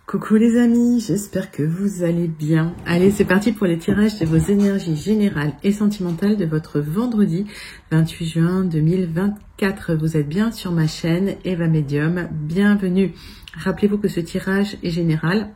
Coucou les amis, j'espère que vous allez bien. Allez, c'est parti pour les tirages de vos énergies générales et sentimentales de votre vendredi 28 juin 2024. Vous êtes bien sur ma chaîne Eva Medium, bienvenue. Rappelez-vous que ce tirage est général.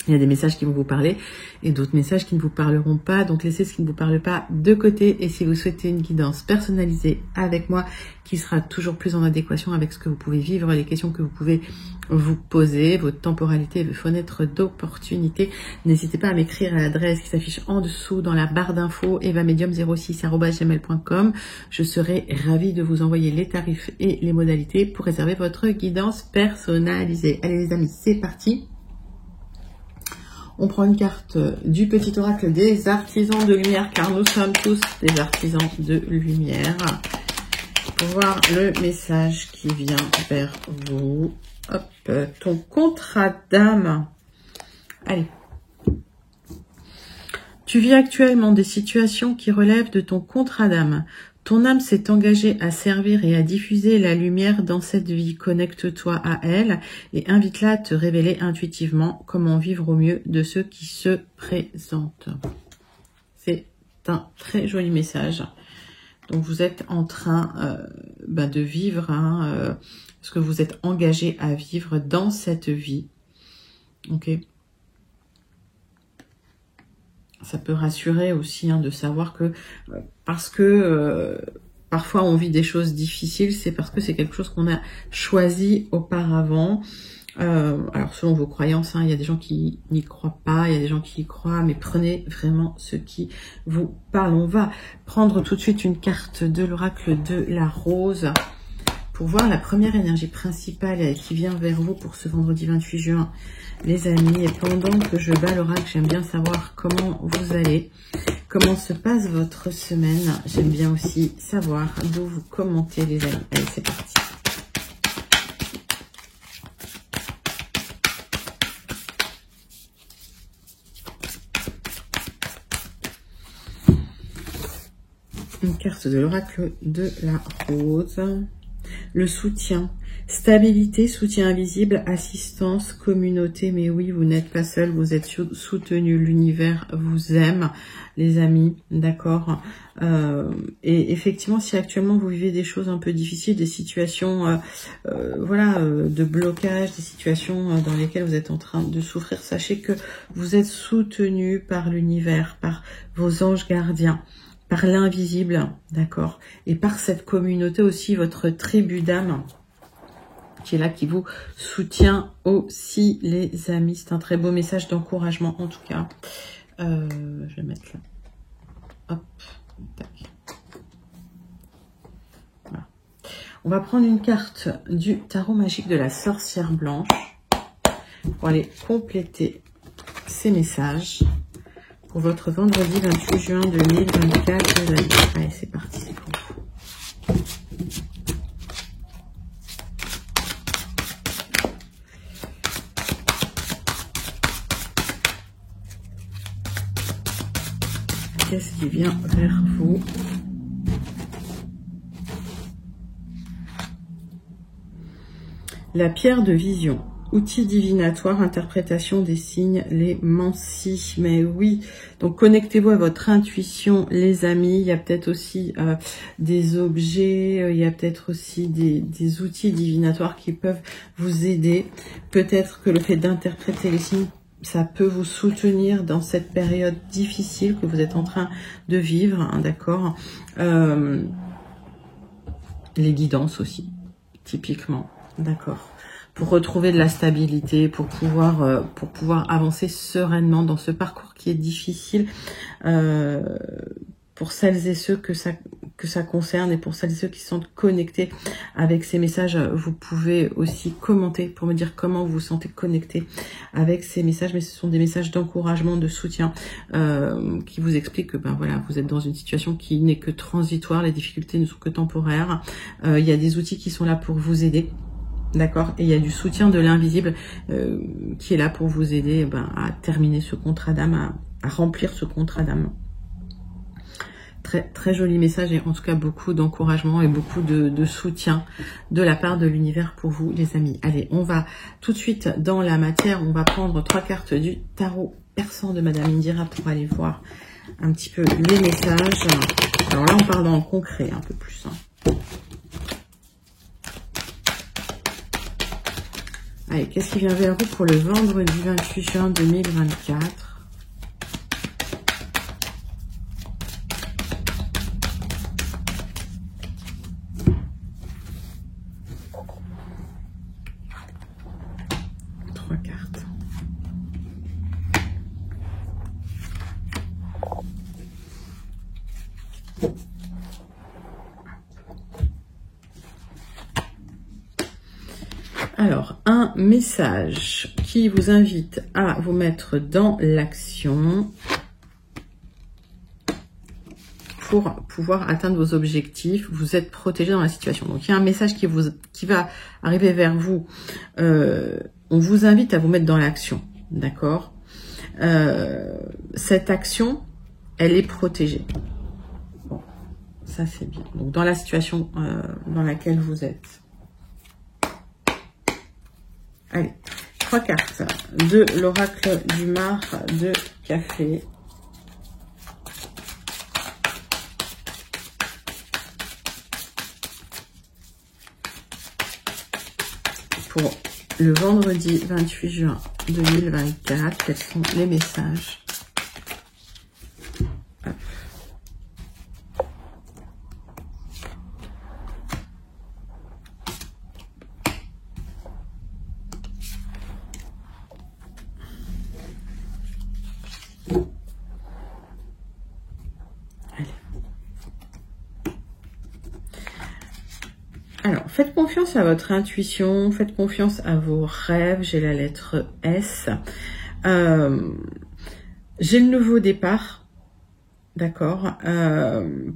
Il y a des messages qui vont vous parler et d'autres messages qui ne vous parleront pas. Donc, laissez ce qui ne vous parle pas de côté. Et si vous souhaitez une guidance personnalisée avec moi, qui sera toujours plus en adéquation avec ce que vous pouvez vivre, les questions que vous pouvez vous poser, votre temporalité, vos fenêtres d'opportunité, n'hésitez pas à m'écrire à l'adresse qui s'affiche en dessous dans la barre d'infos evamedium06@gmail.com. Je serai ravie de vous envoyer les tarifs et les modalités pour réserver votre guidance personnalisée. Allez les amis, c'est parti. On prend une carte du petit oracle des artisans de lumière, car nous sommes tous des artisans de lumière. Pour voir le message qui vient vers vous. Hop, ton contrat d'âme. Allez. Tu vis actuellement des situations qui relèvent de ton contrat d'âme. Ton âme s'est engagée à servir et à diffuser la lumière dans cette vie. Connecte-toi à elle et invite-la à te révéler intuitivement comment vivre au mieux de ceux qui se présentent. C'est un très joli message. Donc vous êtes en train de vivre ce que vous êtes engagé à vivre dans cette vie. Ok. Ça peut rassurer aussi de savoir que parce que parfois on vit des choses difficiles, c'est parce que c'est quelque chose qu'on a choisi auparavant. Alors selon vos croyances, il y a des gens qui n'y croient pas, il y a des gens qui y croient, mais prenez vraiment ce qui vous parle. On va prendre tout de suite une carte de l'oracle de la rose pour voir la première énergie principale qui vient vers vous pour ce vendredi 28 juin. Les amis, et pendant que je bats l'oracle, j'aime bien savoir comment vous allez, comment se passe votre semaine. J'aime bien aussi savoir d'où vous commentez les amis. Allez, c'est parti. Une carte de l'oracle de la rose. Le soutien, stabilité, soutien invisible, assistance, communauté. Mais oui, vous n'êtes pas seul, vous êtes soutenu. L'univers vous aime, les amis, d'accord. Et effectivement, si actuellement vous vivez des choses un peu difficiles, des situations de blocage, des situations dans lesquelles vous êtes en train de souffrir, sachez que vous êtes soutenu par l'univers, par vos anges gardiens, par l'invisible, d'accord, et par cette communauté aussi, votre tribu d'âme qui est là, qui vous soutient aussi, les amis. C'est un très beau message d'encouragement, en tout cas. Je vais mettre là. Hop, tac. Voilà. On va prendre une carte du tarot magique de la sorcière blanche pour aller compléter ces messages. Pour votre vendredi 28 juin 2024, les amis. Allez, c'est parti, c'est pour vous. Qu'est-ce qui vient vers vous? La pierre de vision. Outil divinatoire, interprétation des signes, les mancies. Mais oui, donc connectez-vous à votre intuition, les amis. Il y a peut-être aussi des objets, il y a peut-être aussi des outils divinatoires qui peuvent vous aider. Peut-être que le fait d'interpréter les signes, ça peut vous soutenir dans cette période difficile que vous êtes en train de vivre, d'accord. Les guidances aussi, typiquement, d'accord. Pour retrouver de la stabilité, pour pouvoir avancer sereinement dans ce parcours qui est difficile, pour celles et ceux que ça concerne et pour celles et ceux qui sont connectés avec ces messages. Vous pouvez aussi commenter pour me dire comment vous vous sentez connecté avec ces messages, mais ce sont des messages d'encouragement, de soutien, qui vous expliquent que voilà, vous êtes dans une situation qui n'est que transitoire, les difficultés ne sont que temporaires. Il y a des outils qui sont là pour vous aider. D'accord, et il y a du soutien de l'invisible qui est là pour vous aider à terminer ce contrat d'âme, à remplir ce contrat d'âme. Très, très joli message et en tout cas beaucoup d'encouragement et beaucoup de soutien de la part de l'univers pour vous, les amis. Allez, on va tout de suite dans la matière. On va prendre 3 cartes du tarot persan de Madame Indira pour aller voir un petit peu les messages. Alors là, on parle dans le concret un peu plus. Allez, qu'est-ce qui vient vers vous pour le vendredi 28 juin 2024 ? Alors, un message qui vous invite à vous mettre dans l'action pour pouvoir atteindre vos objectifs. Vous êtes protégé dans la situation. Donc, il y a un message qui va arriver vers vous. On vous invite à vous mettre dans l'action, d'accord ? Cette action, elle est protégée. Bon, ça c'est bien. Donc, dans la situation dans laquelle vous êtes. Allez, 3 cartes de l'oracle du mar de café. Pour le vendredi 28 juin 2024, quels sont les messages? Hop. Alors, faites confiance à votre intuition, faites confiance à vos rêves. J'ai la lettre S. J'ai le nouveau départ, d'accord,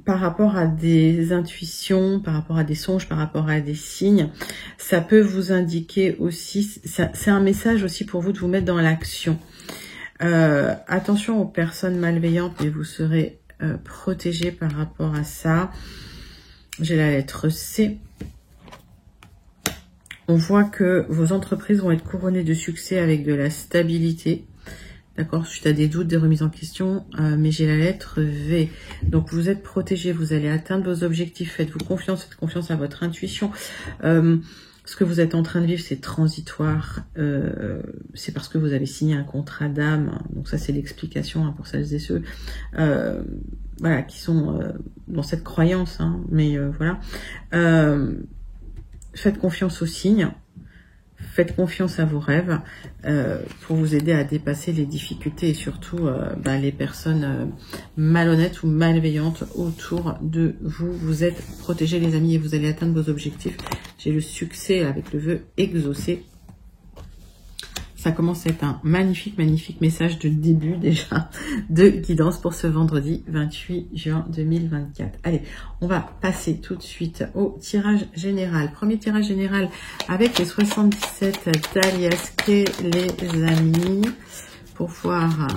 par rapport à des intuitions, par rapport à des songes, par rapport à des signes. Ça peut vous indiquer aussi, c'est un message aussi pour vous de vous mettre dans l'action. Attention aux personnes malveillantes, mais vous serez protégé par rapport à ça. J'ai la lettre C. On voit que vos entreprises vont être couronnées de succès avec de la stabilité. D'accord, suite à des doutes, des remises en question. Mais j'ai la lettre V. Donc, vous êtes protégé, vous allez atteindre vos objectifs. Faites-vous confiance, faites confiance à votre intuition. Ce que vous êtes en train de vivre, c'est transitoire. C'est parce que vous avez signé un contrat d'âme. Donc, ça, c'est l'explication pour celles et ceux voilà, qui sont dans cette croyance. Mais voilà. Faites confiance aux signes, faites confiance à vos rêves pour vous aider à dépasser les difficultés et surtout les personnes malhonnêtes ou malveillantes autour de vous. Vous êtes protégés les amis et vous allez atteindre vos objectifs. J'ai le succès avec le vœu exaucé. Ça commence à être un magnifique, magnifique message de début déjà de guidance pour ce vendredi 28 juin 2024. Allez, on va passer tout de suite au tirage général. Premier tirage général avec les 77 d'Aliasqué, les amis, pour voir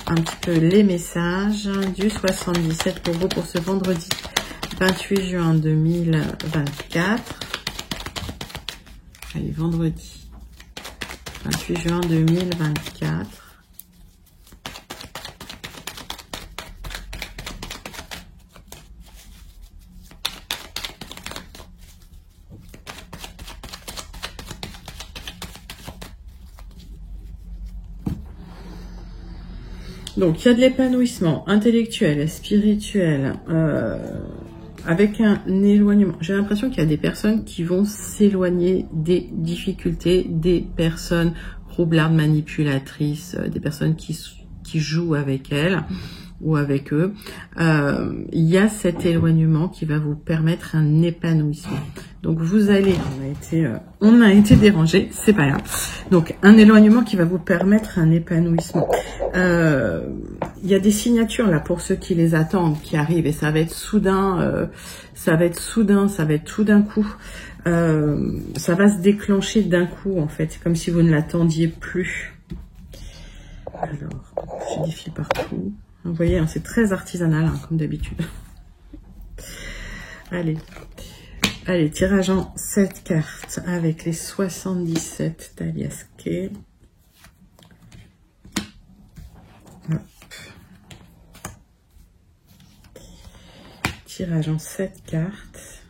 un petit peu les messages du 77 pour vous pour ce vendredi 28 juin 2024. Allez, vendredi 28 juin 2024. Donc, il y a de l'épanouissement intellectuel, spirituel, avec un éloignement. J'ai l'impression qu'il y a des personnes qui vont s'éloigner des difficultés, des personnes roublardes, manipulatrices, des personnes qui jouent avec elles ou avec eux. Il y a cet éloignement qui va vous permettre un épanouissement. Donc vous allez, on a été dérangé, c'est pas grave. Donc un éloignement qui va vous permettre un épanouissement. Il y a des signatures là pour ceux qui les attendent, qui arrivent et ça va être soudain, ça va être tout d'un coup. Ça va se déclencher d'un coup en fait, comme si vous ne l'attendiez plus. Alors, j'ai des fils partout. Vous voyez, hein, c'est très artisanal, hein, comme d'habitude. Allez. Allez, tirage en 7 cartes avec les 77 d'Alias Kay. Tirage en 7 cartes.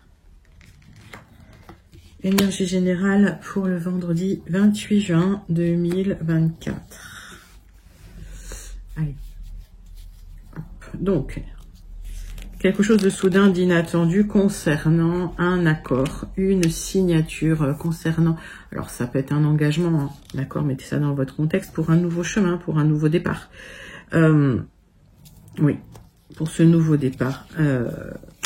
Énergie générale pour le vendredi 28 juin 2024. Allez. Hop. Donc, quelque chose de soudain, d'inattendu concernant un accord, une signature concernant... Alors, ça peut être un engagement, hein, d'accord, mettez ça dans votre contexte, pour un nouveau chemin, pour un nouveau départ. Oui, pour ce nouveau départ.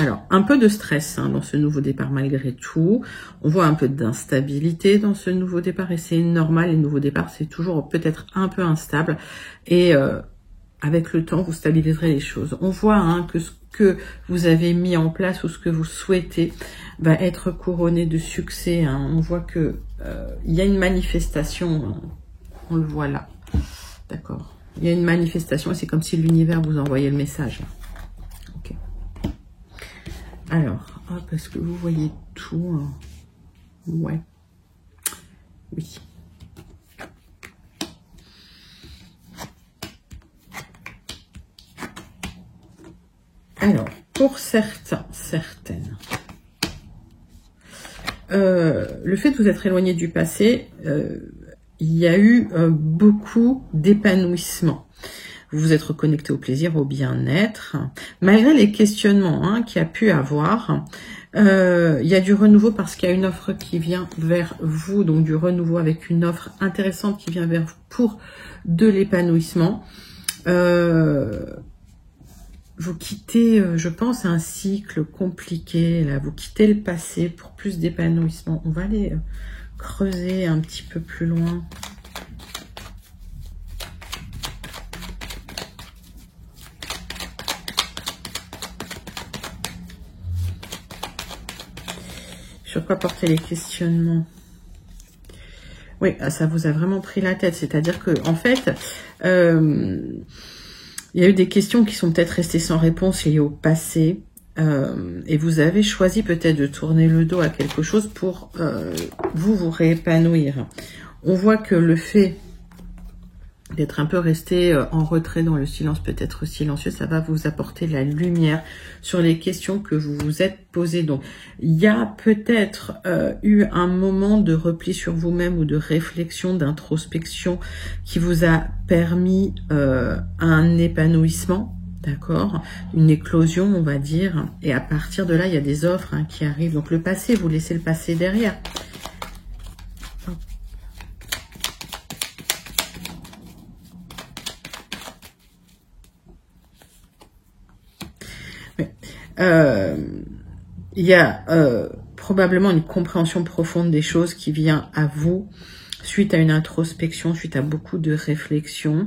Alors, un peu de stress hein, dans ce nouveau départ malgré tout. On voit un peu d'instabilité dans ce nouveau départ et c'est normal. Les nouveaux départs, c'est toujours peut-être un peu instable. Et avec le temps, vous stabiliserez les choses. On voit hein, que ce que vous avez mis en place ou ce que vous souhaitez va être couronné de succès. Hein. On voit que il y a une manifestation. Hein. On le voit là. D'accord. Il y a une manifestation et c'est comme si l'univers vous envoyait le message. Ok. Alors, hop, est-ce que vous voyez tout hein? Ouais. Oui. Alors, pour certains, certaines, le fait de vous être éloigné du passé, il y a eu beaucoup d'épanouissement. Vous vous êtes reconnecté au plaisir, au bien-être. Malgré les questionnements hein, qu'il y a pu avoir, il y a du renouveau parce qu'il y a une offre qui vient vers vous. Donc du renouveau avec une offre intéressante qui vient vers vous pour de l'épanouissement. Vous quittez, je pense, un cycle compliqué. Là, vous quittez le passé pour plus d'épanouissement. On va aller creuser un petit peu plus loin. Sur quoi porter les questionnements? Oui, ça vous a vraiment pris la tête. C'est-à-dire que, en fait, il y a eu des questions qui sont peut-être restées sans réponse liées au passé. Et vous avez choisi peut-être de tourner le dos à quelque chose pour vous réépanouir. On voit que le fait d'être un peu resté en retrait dans le silence, peut-être silencieux, ça va vous apporter la lumière sur les questions que vous vous êtes posées. Donc, il y a peut-être eu un moment de repli sur vous-même ou de réflexion, d'introspection qui vous a permis un épanouissement, d'accord, une éclosion, on va dire. Et à partir de là, il y a des offres hein, qui arrivent. Donc, le passé, vous laissez le passé derrière. Il y a probablement une compréhension profonde des choses qui vient à vous suite à une introspection, suite à beaucoup de réflexions.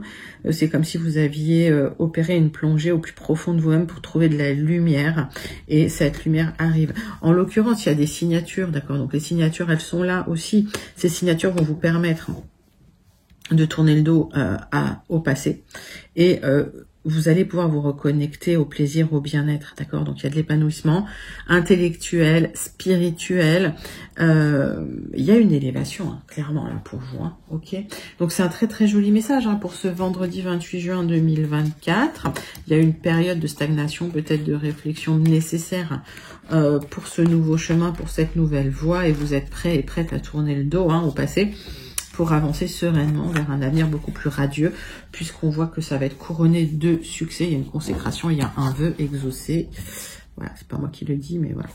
C'est comme si vous aviez opéré une plongée au plus profond de vous-même pour trouver de la lumière. Et cette lumière arrive. En l'occurrence, il y a des signatures, d'accord. Donc les signatures, elles sont là aussi. Ces signatures vont vous permettre de tourner le dos au passé. Et vous allez pouvoir vous reconnecter au plaisir, au bien-être, d'accord? Donc, il y a de l'épanouissement intellectuel, spirituel. Il y a une élévation, hein, clairement, là, pour vous, hein, ok? Donc, c'est un très, très joli message hein, pour ce vendredi 28 juin 2024. Il y a une période de stagnation, peut-être de réflexion nécessaire pour ce nouveau chemin, pour cette nouvelle voie. Et vous êtes prêts et prêtes à tourner le dos hein, au passé, pour avancer sereinement vers un avenir beaucoup plus radieux, puisqu'on voit que ça va être couronné de succès. Il y a une consécration, il y a un vœu exaucé. Voilà, c'est pas moi qui le dis, mais voilà.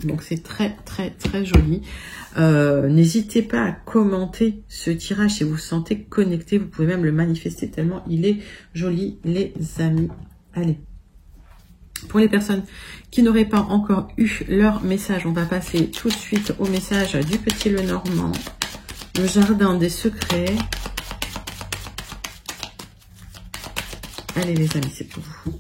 Donc c'est très, très, très joli. N'hésitez pas à commenter ce tirage si vous vous sentez connecté. Vous pouvez même le manifester tellement il est joli, les amis. Allez. Pour les personnes qui n'auraient pas encore eu leur message, on va passer tout de suite au message du Petit Lenormand. Le jardin des secrets. Allez les amis, c'est pour vous.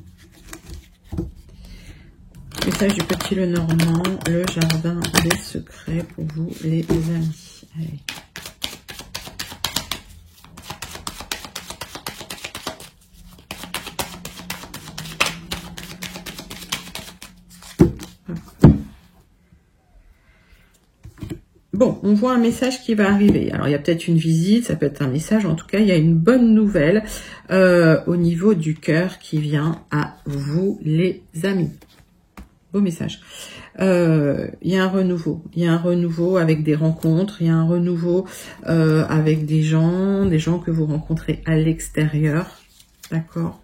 Message du Petit Lenormand, le jardin des secrets pour vous les amis. Allez. Bon, on voit un message qui va arriver. Alors, il y a peut-être une visite, ça peut être un message. En tout cas, il y a une bonne nouvelle au niveau du cœur qui vient à vous, les amis. Beau message. Il y a un renouveau. Il y a un renouveau avec des rencontres. Il y a un renouveau avec des gens que vous rencontrez à l'extérieur. D'accord?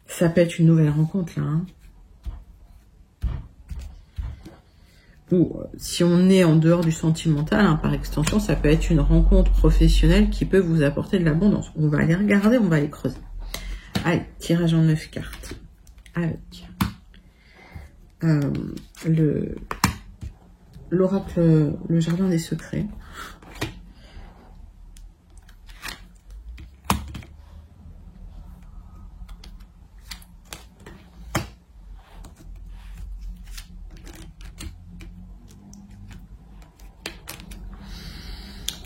Ça peut être une nouvelle rencontre, là, hein. Ou si on est en dehors du sentimental, hein, par extension, ça peut être une rencontre professionnelle qui peut vous apporter de l'abondance. On va aller regarder, on va aller creuser. Allez, tirage en 9 cartes. Avec l'oracle, le jardin des secrets.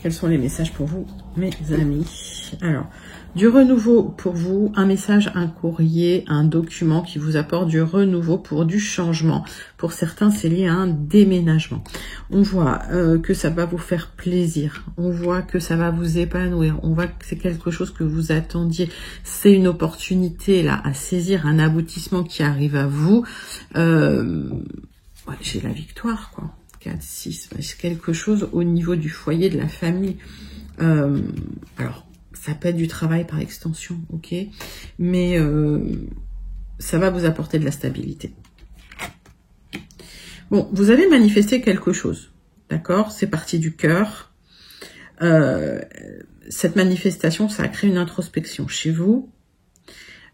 Quels sont les messages pour vous, mes amis? Alors, du renouveau pour vous, un message, un courrier, un document qui vous apporte du renouveau pour du changement. Pour certains, c'est lié à un déménagement. On voit que ça va vous faire plaisir. On voit que ça va vous épanouir. On voit que c'est quelque chose que vous attendiez. C'est une opportunité là à saisir, un aboutissement qui arrive à vous. Ouais, j'ai la victoire, quoi. 4, 6, c'est quelque chose au niveau du foyer, de la famille. Alors, ça peut être du travail par extension, ok, mais ça va vous apporter de la stabilité. Bon, vous avez manifesté quelque chose, d'accord? C'est parti du cœur. Cette manifestation, ça a créé une introspection chez vous.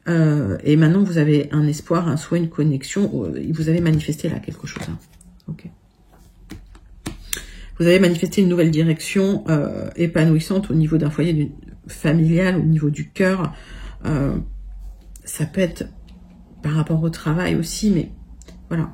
Et maintenant, vous avez un espoir, un souhait, une connexion. Vous avez manifesté là quelque chose, hein. Ok. Vous avez manifesté une nouvelle direction épanouissante au niveau d'un foyer familial, au niveau du cœur. Ça peut être par rapport au travail aussi, mais voilà.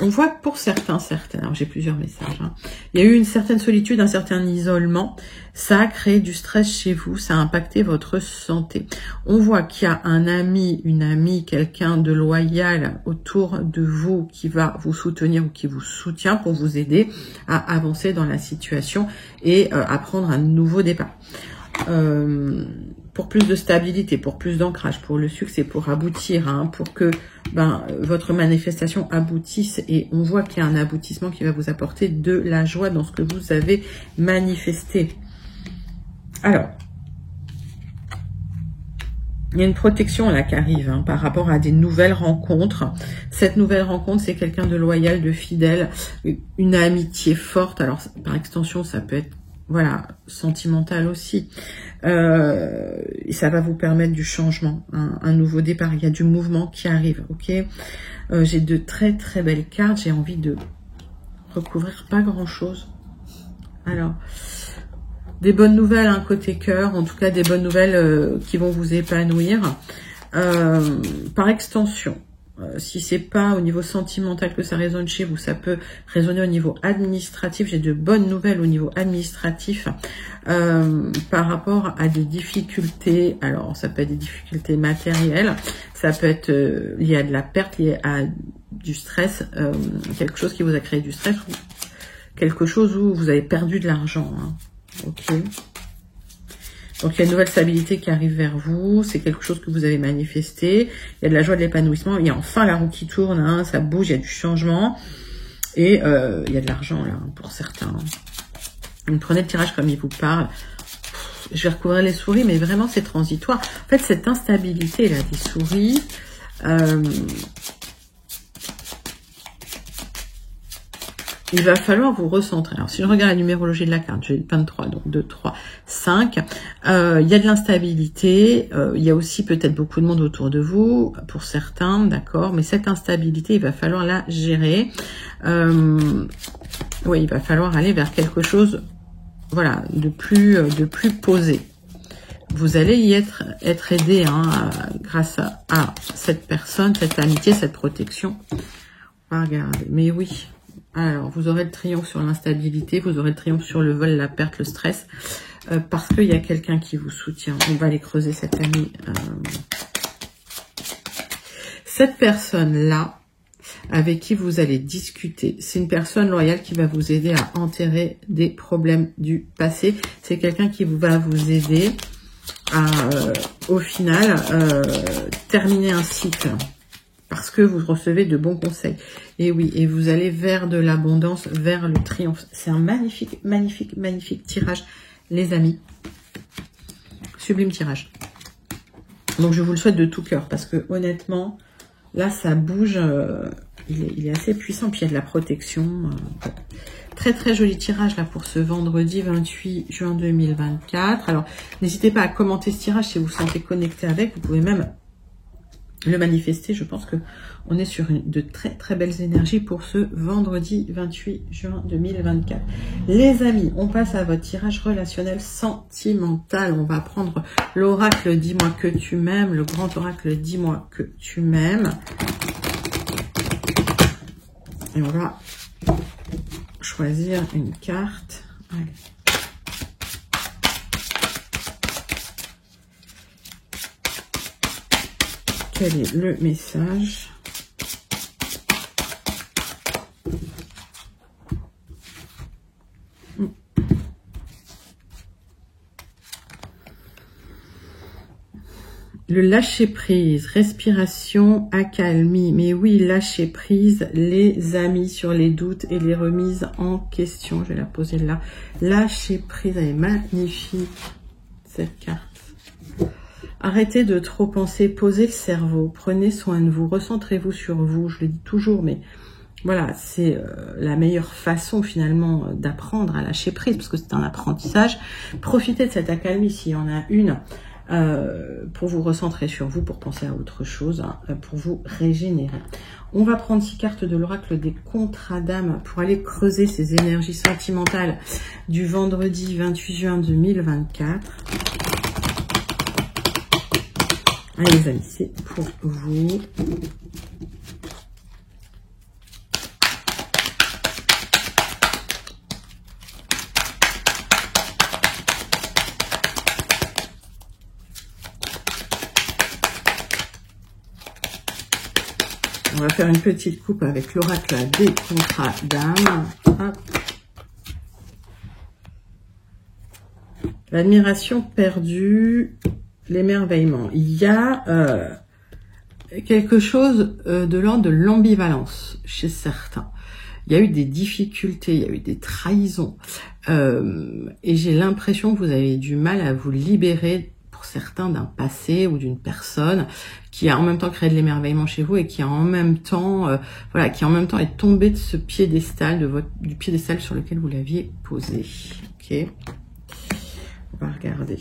On voit que pour certains, alors j'ai plusieurs messages, hein, il y a eu une certaine solitude, un certain isolement. Ça a créé du stress chez vous, ça a impacté votre santé. On voit qu'il y a un ami, une amie, quelqu'un de loyal autour de vous qui va vous soutenir ou qui vous soutient pour vous aider à avancer dans la situation et à prendre un nouveau départ. Pour plus de stabilité, pour plus d'ancrage, pour le succès, pour aboutir, hein, pour que votre manifestation aboutisse. Et on voit qu'il y a un aboutissement qui va vous apporter de la joie dans ce que vous avez manifesté. Alors, il y a une protection là qui arrive, hein, par rapport à des nouvelles rencontres. Cette nouvelle rencontre, c'est quelqu'un de loyal, de fidèle, une amitié forte. Alors, par extension, ça peut être voilà, sentimental aussi. Et ça va vous permettre du changement, un nouveau départ. Il y a du mouvement qui arrive, ok. J'ai de très très belles cartes. J'ai envie de recouvrir pas grand chose. Alors, des bonnes nouvelles, hein, côté cœur. En tout cas, des bonnes nouvelles qui vont vous épanouir. Par extension, si c'est pas au niveau sentimental que ça résonne chez vous, ça peut résonner au niveau administratif. J'ai de bonnes nouvelles au niveau administratif par rapport à des difficultés. Alors, ça peut être des difficultés matérielles, ça peut être lié à de la perte, lié à du stress, quelque chose qui vous a créé du stress, ou quelque chose où vous avez perdu de l'argent, hein. Ok. Donc, il y a une nouvelle stabilité qui arrive vers vous. C'est quelque chose que vous avez manifesté. Il y a de la joie, de l'épanouissement. Il y a enfin la roue qui tourne, hein, ça bouge, il y a du changement. Et il y a de l'argent, là, pour certains. Donc, prenez le tirage comme il vous parle. Je vais recouvrir les souris, mais vraiment, c'est transitoire. En fait, cette instabilité, là, des souris... il va falloir vous recentrer. Alors, si je regarde la numérologie de la carte, j'ai 23, donc 2, 3, 5. Il y a de l'instabilité. Il y a aussi peut-être beaucoup de monde autour de vous, pour certains, d'accord. Mais cette instabilité, il va falloir la gérer. Oui, il va falloir aller vers quelque chose, voilà, de plus posé. Vous allez y être aidé, hein, grâce à cette personne, cette amitié, cette protection. On va regarder. Mais oui. Alors, vous aurez le triomphe sur l'instabilité, vous aurez le triomphe sur le vol, la perte, le stress, parce qu'il y a quelqu'un qui vous soutient. On va aller creuser cette amie. Cette personne-là, avec qui vous allez discuter. C'est une personne loyale qui va vous aider à enterrer des problèmes du passé. C'est quelqu'un qui va vous aider à, au final, terminer un cycle. Parce que vous recevez de bons conseils. Et oui, et vous allez vers de l'abondance, vers le triomphe. C'est un magnifique, magnifique, magnifique tirage, les amis. Sublime tirage. Donc je vous le souhaite de tout cœur, parce que honnêtement, là ça bouge, il est assez puissant, puis il y a de la protection. Très très joli tirage là pour ce vendredi 28 juin 2024. Alors n'hésitez pas à commenter ce tirage si vous vous sentez connecté avec, vous pouvez même le manifester. Je pense que on est sur de très très belles énergies pour ce vendredi 28 juin 2024. Les amis, on passe à votre tirage relationnel sentimental. On va prendre l'oracle dis-moi que tu m'aimes, le grand oracle dis-moi que tu m'aimes. Et on va choisir une carte. Allez. Quel est le message? Le lâcher prise, respiration, accalmie. Mais oui, lâcher prise, les amis, sur les doutes et les remises en question. Je vais la poser là. Lâcher prise, elle est magnifique, cette carte. Arrêtez de trop penser, posez le cerveau, prenez soin de vous, recentrez-vous sur vous, je le dis toujours, mais voilà, c'est la meilleure façon finalement d'apprendre à lâcher prise, parce que c'est un apprentissage. Profitez de cette accalmie s'il y en a une, pour vous recentrer sur vous, pour penser à autre chose, hein, pour vous régénérer. On va prendre 6 cartes de l'oracle des contrats d'âme pour aller creuser ces énergies sentimentales du vendredi 28 juin 2024. Allez les amis, c'est pour vous. On va faire une petite coupe avec l'oracle des contrats d'âme. L'admiration perdue. L'émerveillement. Il y a quelque chose de l'ordre de l'ambivalence chez certains. Il y a eu des difficultés, il y a eu des trahisons. Et j'ai l'impression que vous avez du mal à vous libérer, pour certains, d'un passé ou d'une personne qui a en même temps créé de l'émerveillement chez vous et qui a en même temps, voilà, qui en même temps est tombé de ce piédestal, du piédestal sur lequel vous l'aviez posé. Ok. On va regarder.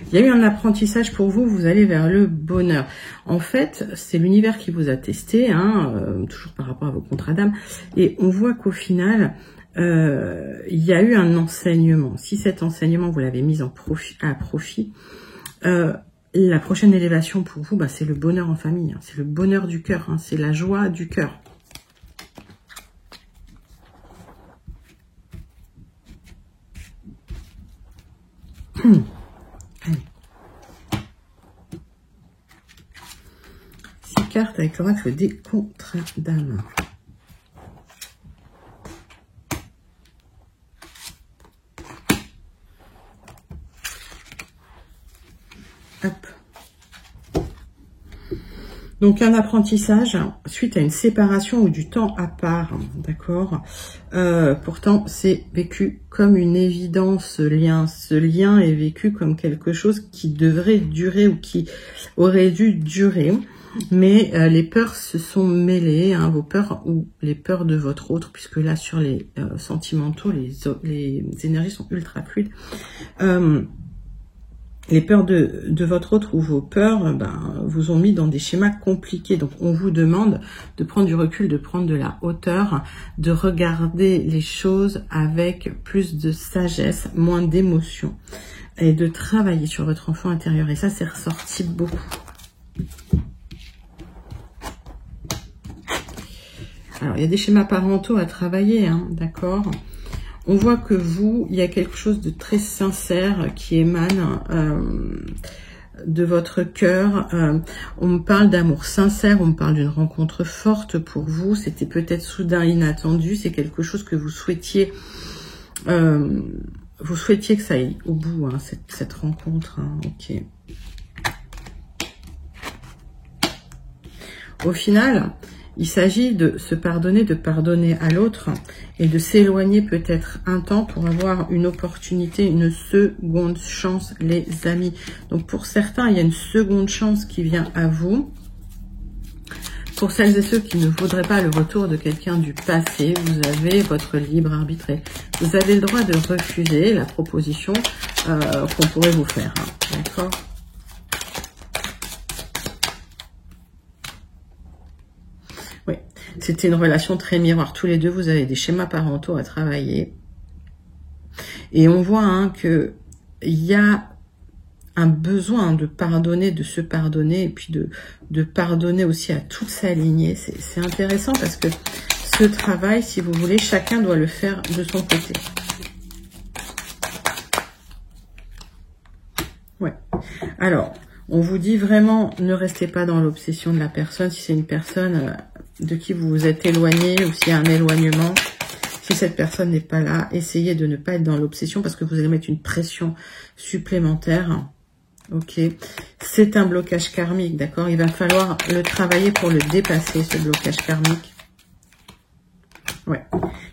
Il y a eu un apprentissage pour vous, vous allez vers le bonheur. En fait, c'est l'univers qui vous a testé, hein, toujours par rapport à vos contrats d'âme, et on voit qu'au final, il y a eu un enseignement. Si cet enseignement, vous l'avez mis à profit, la prochaine élévation pour vous, bah, c'est le bonheur en famille, hein, c'est le bonheur du cœur, hein, c'est la joie du cœur. Carte avec l'oracle des contrats d'âme. Hop. Donc un apprentissage suite à une séparation ou du temps à part, d'accord. Pourtant c'est vécu comme une évidence, ce lien. Ce lien est vécu comme quelque chose qui devrait durer ou qui aurait dû durer. Mais les peurs se sont mêlées, hein, vos peurs ou les peurs de votre autre, puisque là sur les sentimentaux, les énergies sont ultra fluides. Les peurs de votre autre ou vos peurs vous ont mis dans des schémas compliqués. Donc on vous demande de prendre du recul, de prendre de la hauteur, de regarder les choses avec plus de sagesse, moins d'émotion, et de travailler sur votre enfant intérieur. Et ça, c'est ressorti beaucoup. Alors, il y a des schémas parentaux à travailler, hein, d'accord. On voit que vous, il y a quelque chose de très sincère qui émane de votre cœur. On me parle d'amour sincère, on me parle d'une rencontre forte pour vous. C'était peut-être soudain, inattendu. C'est quelque chose que vous souhaitiez que ça aille au bout, hein, cette rencontre. Hein, ok. Au final, il s'agit de se pardonner, de pardonner à l'autre et de s'éloigner peut-être un temps pour avoir une opportunité, une seconde chance, les amis. Donc pour certains, il y a une seconde chance qui vient à vous. Pour celles et ceux qui ne voudraient pas le retour de quelqu'un du passé, vous avez votre libre arbitre. Vous avez le droit de refuser la proposition qu'on pourrait vous faire. Hein, d'accord ? Oui, c'était une relation très miroir. Tous les deux, vous avez des schémas parentaux à travailler. Et on voit hein, qu'il y a un besoin de pardonner, de se pardonner, et puis de pardonner aussi à toute sa lignée. C'est intéressant parce que ce travail, si vous voulez, chacun doit le faire de son côté. Ouais. Alors, on vous dit vraiment, ne restez pas dans l'obsession de la personne. Si c'est une personne de qui vous vous êtes éloigné ou s'il y a un éloignement, si cette personne n'est pas là, essayez de ne pas être dans l'obsession parce que vous allez mettre une pression supplémentaire. Ok, c'est un blocage karmique, d'accord? Il va falloir le travailler pour le dépasser, ce blocage karmique. Ouais,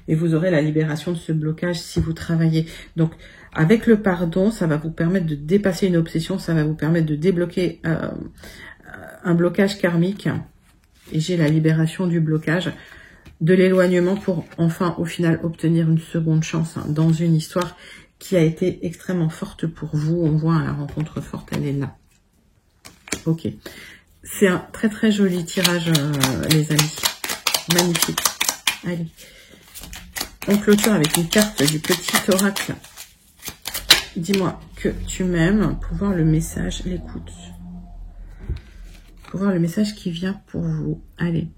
et vous aurez la libération de ce blocage si vous travaillez. Donc, avec le pardon, ça va vous permettre de dépasser une obsession, ça va vous permettre de débloquer un blocage karmique. Et j'ai la libération du blocage, de l'éloignement pour enfin, au final, obtenir une seconde chance hein, dans une histoire qui a été extrêmement forte pour vous. On voit hein, la rencontre forte, elle est là. Ok. C'est un très très joli tirage, les amis. Magnifique. Allez. On clôture avec une carte du petit oracle. Dis-moi que tu m'aimes pour voir le message, l'écoute. Pour voir le message qui vient pour vous. Allez.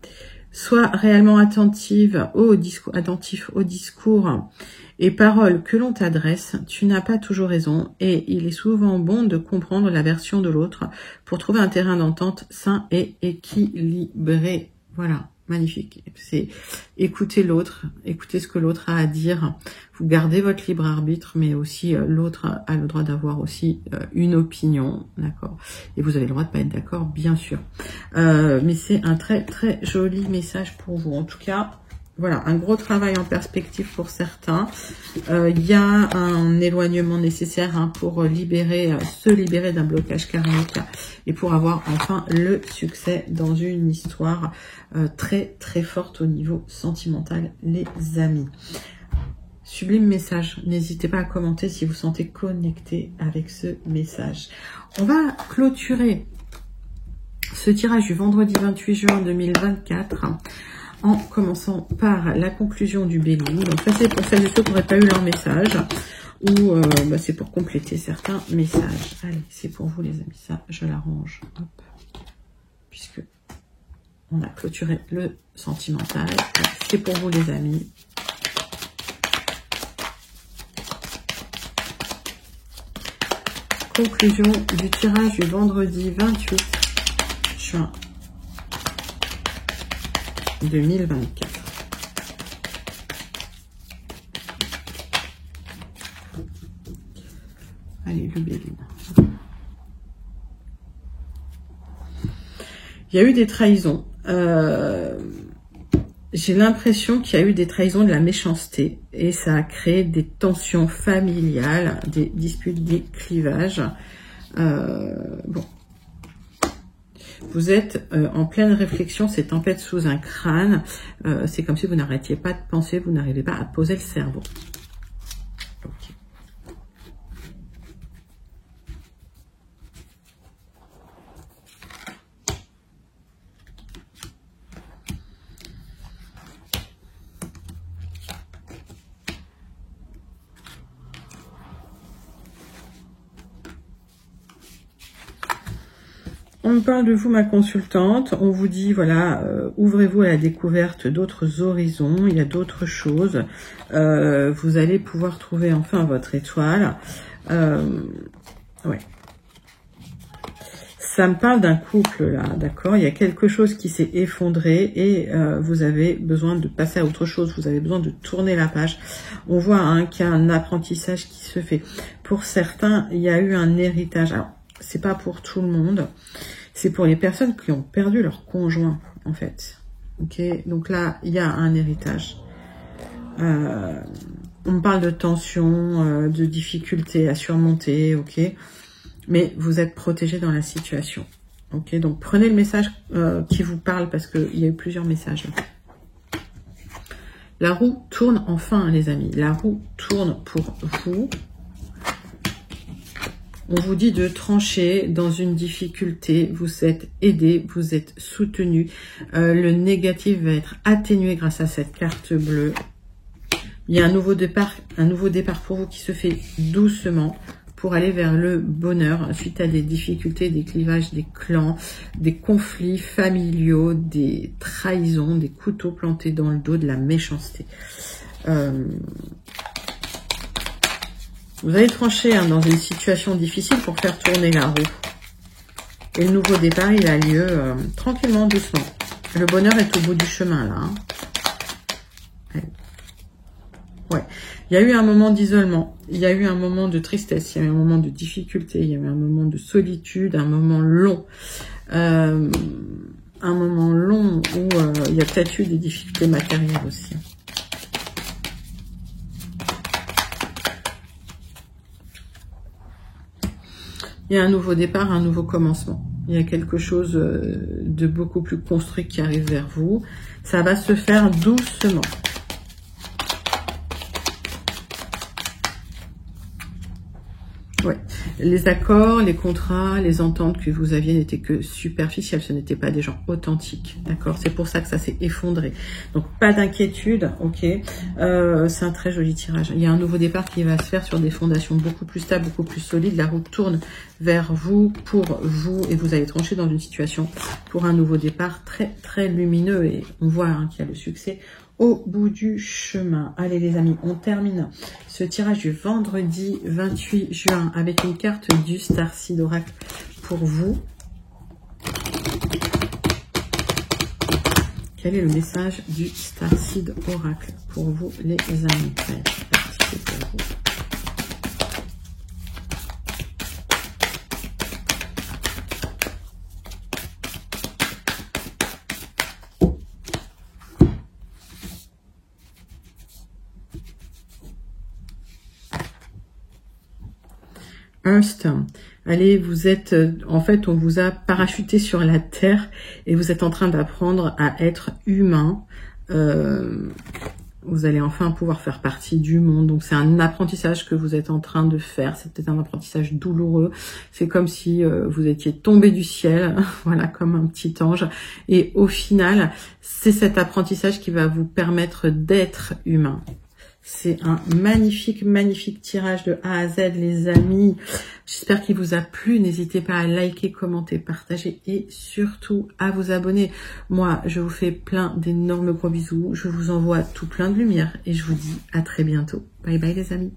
Sois réellement attentif au discours et paroles que l'on t'adresse. Tu n'as pas toujours raison et il est souvent bon de comprendre la version de l'autre pour trouver un terrain d'entente sain et équilibré. Voilà, magnifique. C'est écouter l'autre, écouter ce que l'autre a à dire. Vous gardez votre libre arbitre, mais aussi l'autre a le droit d'avoir aussi une opinion, d'accord. Et vous avez le droit de pas être d'accord, bien sûr. Mais c'est un très très joli message pour vous. En tout cas, voilà, un gros travail en perspective pour certains. Il y a un éloignement nécessaire hein, pour se libérer d'un blocage karmique et pour avoir enfin le succès dans une histoire très très forte au niveau sentimental, les amis. Sublime message. N'hésitez pas à commenter si vous sentez connecté avec ce message. On va clôturer ce tirage du vendredi 28 juin 2024 en commençant par la conclusion du Bélier. Donc ça c'est pour celles et ceux qui n'auraient pas eu leur message ou c'est pour compléter certains messages. Allez, c'est pour vous les amis. Ça, je l'arrange. Hop. Puisque on a clôturé le sentimental. C'est pour vous les amis. Conclusion du tirage du vendredi 28 juin 2024. Allez, le Béline. Il y a eu des trahisons. J'ai l'impression qu'il y a eu des trahisons, de la méchanceté. Et ça a créé des tensions familiales, des disputes, des clivages. Bon. Vous êtes en pleine réflexion, c'est tempête sous un crâne. C'est comme si vous n'arrêtiez pas de penser, vous n'arrivez pas à poser le cerveau. Ok. On me parle de vous, ma consultante. On vous dit, voilà, ouvrez-vous à la découverte d'autres horizons. Il y a d'autres choses. Vous allez pouvoir trouver enfin votre étoile. Ouais. Ça me parle d'un couple là, d'accord? Il y a quelque chose qui s'est effondré et vous avez besoin de passer à autre chose. Vous avez besoin de tourner la page. On voit hein, qu'il y a un apprentissage qui se fait. Pour certains, il y a eu un héritage. Alors, c'est pas pour tout le monde. C'est pour les personnes qui ont perdu leur conjoint, en fait. Ok? Donc là, il y a un héritage. On me parle de tension, de difficultés à surmonter, ok? Mais vous êtes protégé dans la situation. Ok, donc prenez le message qui vous parle parce qu'il y a eu plusieurs messages. La roue tourne enfin, les amis. La roue tourne pour vous. On vous dit de trancher dans une difficulté. Vous êtes aidé, vous êtes soutenu. Le négatif va être atténué grâce à cette carte bleue. Il y a un nouveau départ pour vous qui se fait doucement pour aller vers le bonheur suite à des difficultés, des clivages, des clans, des conflits familiaux, des trahisons, des couteaux plantés dans le dos, de la méchanceté. Vous allez trancher hein, dans une situation difficile pour faire tourner la roue. Et le nouveau départ, il a lieu tranquillement, doucement. Le bonheur est au bout du chemin là. Hein. Ouais, il y a eu un moment d'isolement, il y a eu un moment de tristesse, il y a eu un moment de difficulté, il y a eu un moment de solitude, un moment long. Un moment long où il y a peut-être eu des difficultés matérielles aussi. Il y a un nouveau départ, un nouveau commencement. Il y a quelque chose de beaucoup plus construit qui arrive vers vous. Ça va se faire doucement. Ouais, les accords, les contrats, les ententes que vous aviez n'étaient que superficielles, ce n'étaient pas des gens authentiques, d'accord? C'est pour ça que ça s'est effondré. Donc pas d'inquiétude, ok? C'est un très joli tirage. Il y a un nouveau départ qui va se faire sur des fondations beaucoup plus stables, beaucoup plus solides. La roue tourne vers vous, pour vous, et vous allez trancher dans une situation pour un nouveau départ très très lumineux. Et on voit hein, qu'il y a le succès au bout du chemin. Allez les amis, on termine ce tirage du vendredi 28 juin avec une carte du Starseed Oracle pour vous. Quel est le message du Starseed Oracle pour vous les amis? Allez, c'est parti, c'est pour vous. Earth. Allez, vous êtes, en fait, on vous a parachuté sur la Terre et vous êtes en train d'apprendre à être humain. Vous allez enfin pouvoir faire partie du monde. Donc, c'est un apprentissage que vous êtes en train de faire. C'est peut-être un apprentissage douloureux. C'est comme si vous étiez tombé du ciel, voilà, comme un petit ange. Et au final, c'est cet apprentissage qui va vous permettre d'être humain. C'est un magnifique, magnifique tirage de A à Z, les amis. J'espère qu'il vous a plu. N'hésitez pas à liker, commenter, partager et surtout à vous abonner. Moi, je vous fais plein d'énormes gros bisous. Je vous envoie tout plein de lumière et je vous dis à très bientôt. Bye bye les amis.